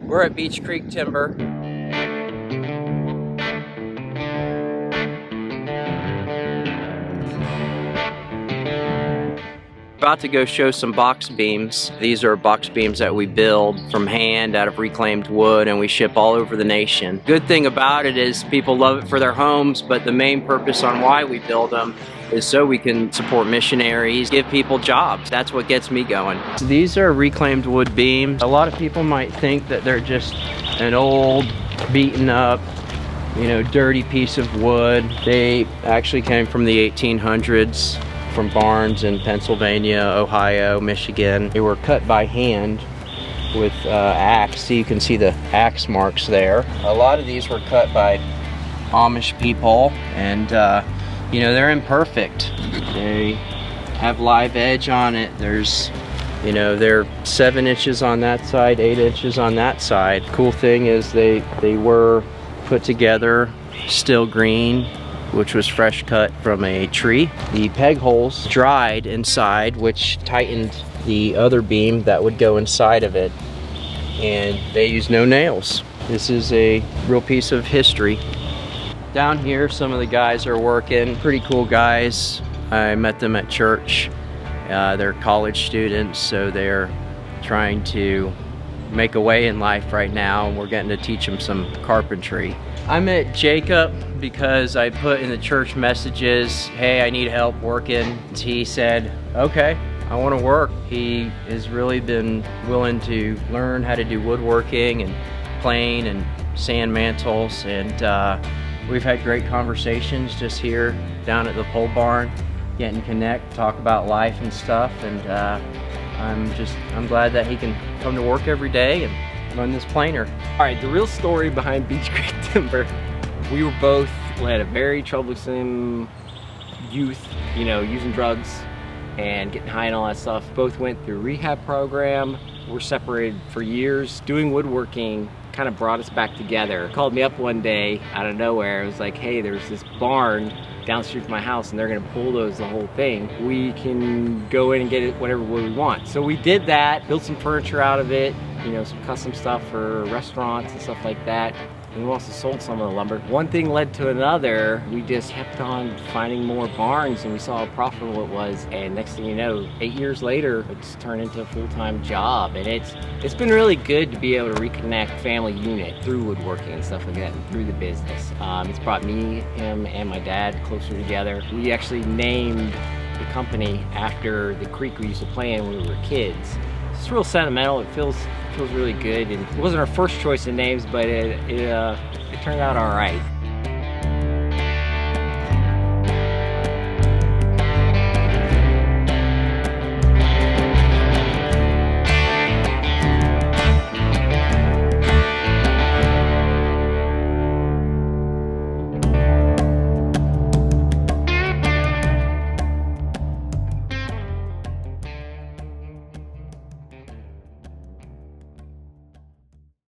We're at BeechCreek Timber. About to go show some box beams. These are box beams that we build from hand out of reclaimed wood, and we ship all over the nation. Good thing about it is people love it for their homes, but the main purpose on why we build them is so we can support missionaries, give people jobs. That's what gets me going. These are reclaimed wood beams. A lot of people might think that they're just an old, beaten up, dirty piece of wood. They actually came from the 1800s. From barns in Pennsylvania, Ohio, Michigan. They were cut by hand with axe. So you can see the axe marks there. A lot of these were cut by Amish people, and they're imperfect. They have live edge on it. There's, they're 7 inches on that side, 8 inches on that side. Cool thing is they were put together still green, which was fresh cut from a tree. The peg holes dried inside, which tightened the other beam that would go inside of it. And they use no nails. This is a real piece of history. Down here, some of the guys are working. Pretty cool guys. I met them at church. They're college students, so they're trying to make a way in life right now, and we're getting to teach them some carpentry. I met Jacob because I put in the church messages, hey, I need help working. He said, okay, I want to work. He has really been willing to learn how to do woodworking and plane and sand mantles, and we've had great conversations just here down at the pole barn, getting connect, talk about life and stuff, and I'm glad that he can come to work every day and run this planer. All right, the real story behind BeechCreek Timber. We were both led a very troublesome youth, using drugs and getting high and all that stuff. Both went through a rehab program. We're separated for years. Doing woodworking kind of brought us back together. Called me up one day out of nowhere. It was like, hey, there's this barn down the street from my house and they're gonna bulldoze the whole thing. We can go in and get it whatever wood we want. So we did that, built some furniture out of it, some custom stuff for restaurants and stuff like that. And we also sold some of the lumber. One thing led to another. We just kept on finding more barns, and we saw how profitable it was. And next thing you know, 8 years later, it's turned into a full-time job. And it's been really good to be able to reconnect family unit through woodworking and stuff like that, and through the business. It's brought me, him, and my dad closer together. We actually named the company after the creek we used to play in when we were kids. It's real sentimental. It feels really good, and it wasn't our first choice of names, but it turned out all right.